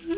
The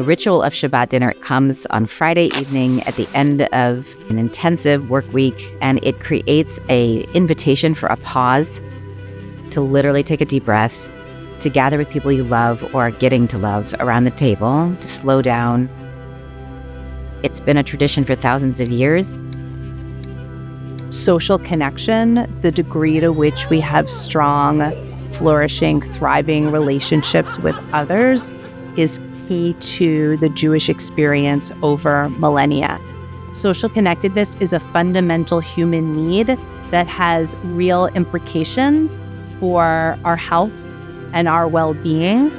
ritual of Shabbat dinner comes on Friday evening at the end of an intensive work week, and it creates an invitation for a pause to literally take a deep breath, to gather with people you love or are getting to love around the table, to slow down. It's been a tradition for thousands of years. Social connection, the degree to which we have strong, flourishing, thriving relationships with others, is key to the Jewish experience over millennia. Social connectedness is a fundamental human need that has real implications for our health and our well-being.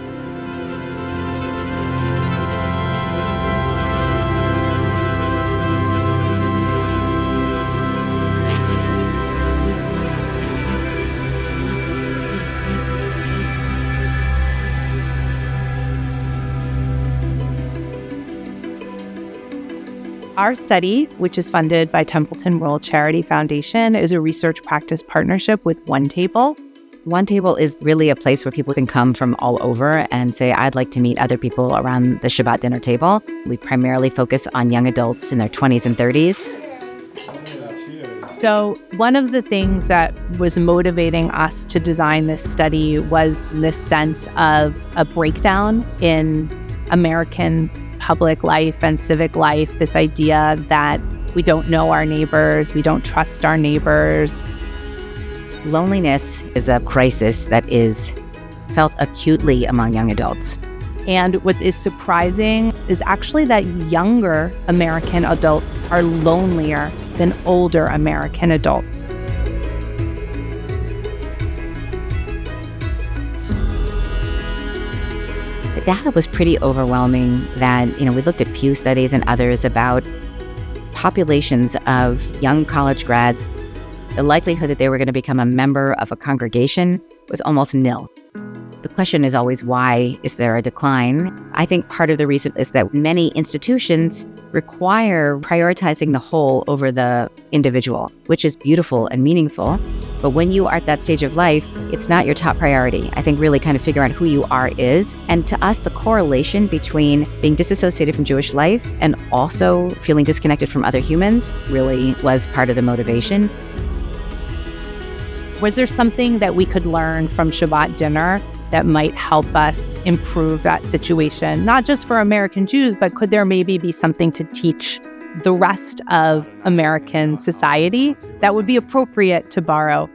Our study, which is funded by Templeton World Charity Foundation, is a research practice partnership with OneTable. OneTable is really a place where people can come from all over and say, I'd like to meet other people around the Shabbat dinner table. We primarily focus on young adults in their 20s and 30s. So one of the things that was motivating us to design this study was this sense of a breakdown in American public life and civic life, this idea that we don't know our neighbors, we don't trust our neighbors. Loneliness is a crisis that is felt acutely among young adults. And what is surprising is actually that younger American adults are lonelier than older American adults. The data was pretty overwhelming that, we looked at Pew studies and others about populations of young college grads. The likelihood that they were going to become a member of a congregation was almost nil. The question is always, why is there a decline? I think part of the reason is that many institutions require prioritizing the whole over the individual, which is beautiful and meaningful. But when you are at that stage of life, it's not your top priority. I think really kind of figuring out who you are is. And to us, the correlation between being disassociated from Jewish life and also feeling disconnected from other humans really was part of the motivation. Was there something that we could learn from Shabbat dinner that might help us improve that situation? Not just for American Jews, but could there maybe be something to teach the rest of American society that would be appropriate to borrow?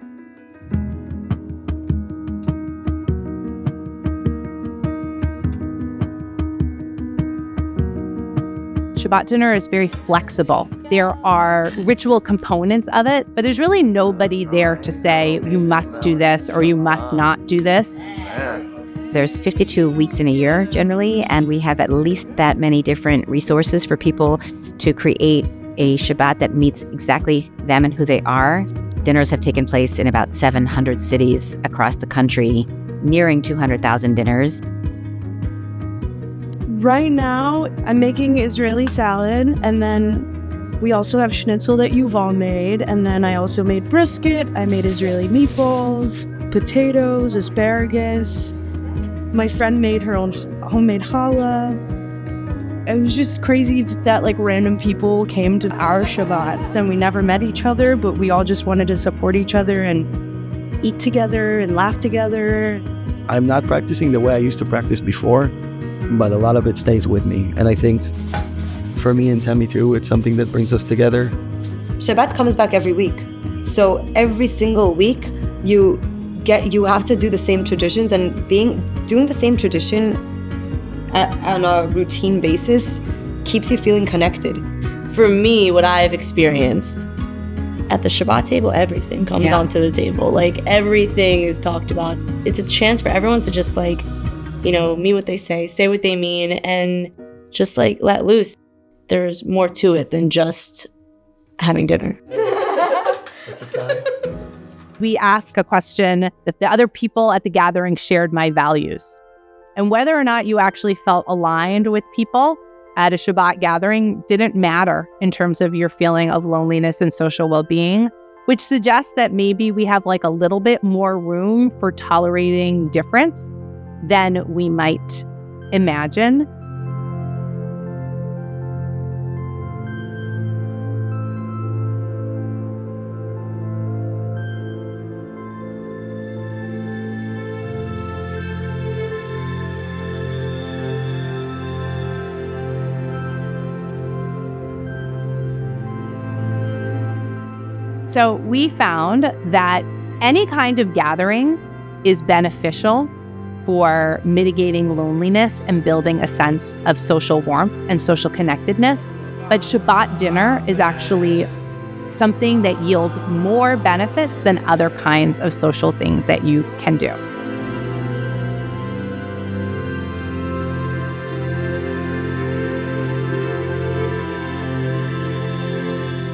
Shabbat dinner is very flexible. There are ritual components of it, but there's really nobody there to say, you must do this or you must not do this. There's 52 weeks in a year generally, and we have at least that many different resources for people to create a Shabbat that meets exactly them and who they are. Dinners have taken place in about 700 cities across the country, nearing 200,000 dinners. Right now, I'm making Israeli salad, and then we also have schnitzel that Yuval made, and then I also made brisket, I made Israeli meatballs, potatoes, asparagus. My friend made her own homemade challah. It was just crazy that random people came to our Shabbat. Then we never met each other, but we all just wanted to support each other and eat together and laugh together. I'm not practicing the way I used to practice before, but a lot of it stays with me. And I think for me and Tammy too, it's something that brings us together. Shabbat comes back every week. So every single week you have to do the same traditions, and doing the same tradition on a routine basis keeps you feeling connected. For me, what I've experienced at the Shabbat table, everything comes onto the table. Everything is talked about. It's a chance for everyone to just mean what they say what they mean, and just let loose. There's more to it than just having dinner. That's a tie. we ask a question that the other people at the gathering shared my values. And whether or not you actually felt aligned with people at a Shabbat gathering didn't matter in terms of your feeling of loneliness and social well-being, which suggests that maybe we have like a little bit more room for tolerating difference than we might imagine. So we found that any kind of gathering is beneficial for mitigating loneliness and building a sense of social warmth and social connectedness. But Shabbat dinner is actually something that yields more benefits than other kinds of social things that you can do.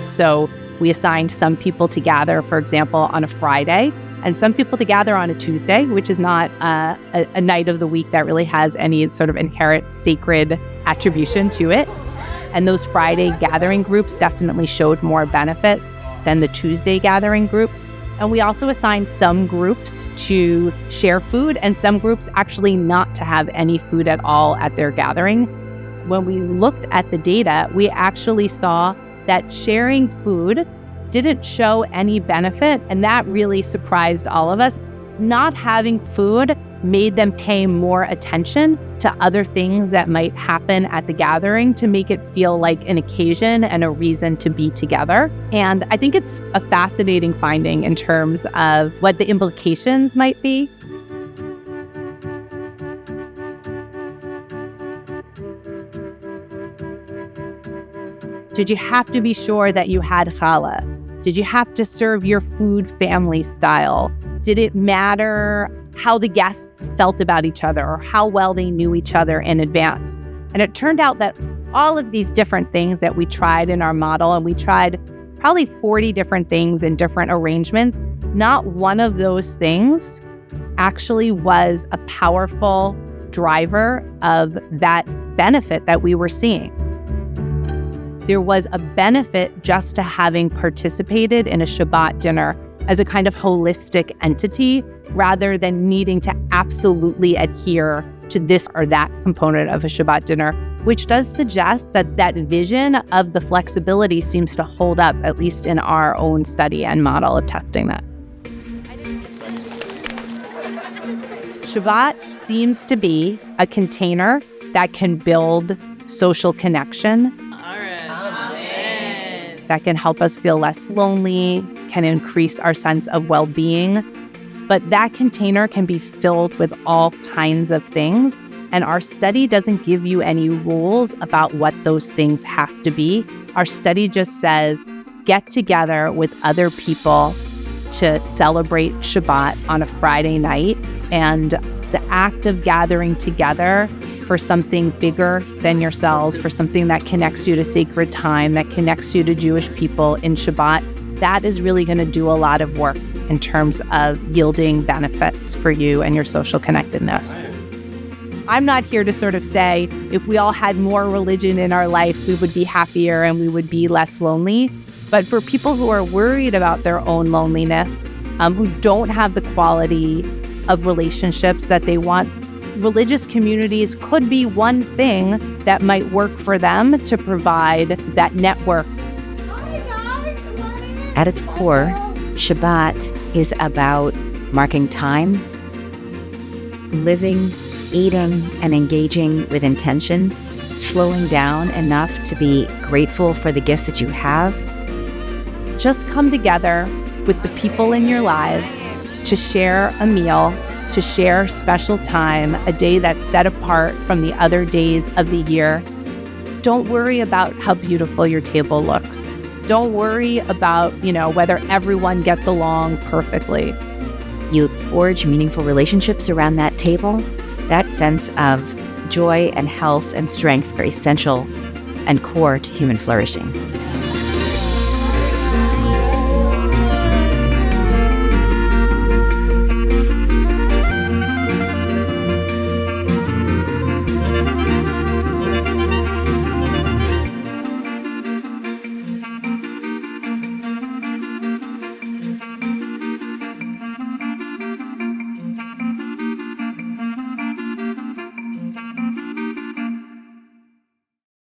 So we assigned some people to gather, for example, on a Friday, and some people to gather on a Tuesday, which is not a night of the week that really has any sort of inherent sacred attribution to it. And those Friday gathering groups definitely showed more benefit than the Tuesday gathering groups. And we also assigned some groups to share food and some groups actually not to have any food at all at their gathering. When we looked at the data, we actually saw that sharing food didn't show any benefit, and that really surprised all of us. Not having food made them pay more attention to other things that might happen at the gathering to make it feel like an occasion and a reason to be together. And I think it's a fascinating finding in terms of what the implications might be. Did you have to be sure that you had challah? Did you have to serve your food family style? Did it matter how the guests felt about each other or how well they knew each other in advance? And it turned out that all of these different things that we tried in our model, and we tried probably 40 different things in different arrangements, not one of those things actually was a powerful driver of that benefit that we were seeing. There was a benefit just to having participated in a Shabbat dinner as a kind of holistic entity rather than needing to absolutely adhere to this or that component of a Shabbat dinner, which does suggest that that vision of the flexibility seems to hold up, at least in our own study and model of testing that. Shabbat seems to be a container that can build social connection, that can help us feel less lonely, can increase our sense of well-being. But that container can be filled with all kinds of things. And our study doesn't give you any rules about what those things have to be. Our study just says, get together with other people to celebrate Shabbat on a Friday night. And the act of gathering together for something bigger than yourselves, for something that connects you to sacred time, that connects you to Jewish people in Shabbat, that is really going to do a lot of work in terms of yielding benefits for you and your social connectedness. I'm not here to sort of say, if we all had more religion in our life, we would be happier and we would be less lonely. But for people who are worried about their own loneliness, who don't have the quality of relationships that they want, religious communities could be one thing that might work for them to provide that network. At its core, Shabbat is about marking time, living, eating, and engaging with intention, slowing down enough to be grateful for the gifts that you have. Just come together with the people in your lives to share a meal, to share special time, a day that's set apart from the other days of the year. Don't worry about how beautiful your table looks. Don't worry about, whether everyone gets along perfectly. You forge meaningful relationships around that table. That sense of joy and health and strength are essential and core to human flourishing.